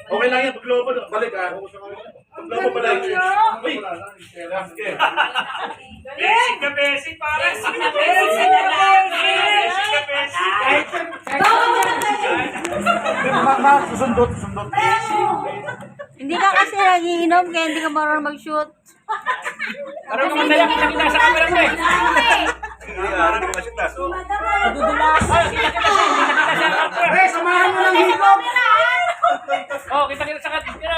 Okay lang yan, pag-lobo, balik ah. Pag-lobo pa lang. Uy! Sige. Basic na basic, pare. Basic na basic. Susundot. Hindi ka kasi nagiinom kaya hindi ka marunong mag-shoot. Parang naman na lang kita sa camera mo eh. Madudulas. Kita sa camera. Samahan mo lang hipon! Oh, kita sa camera.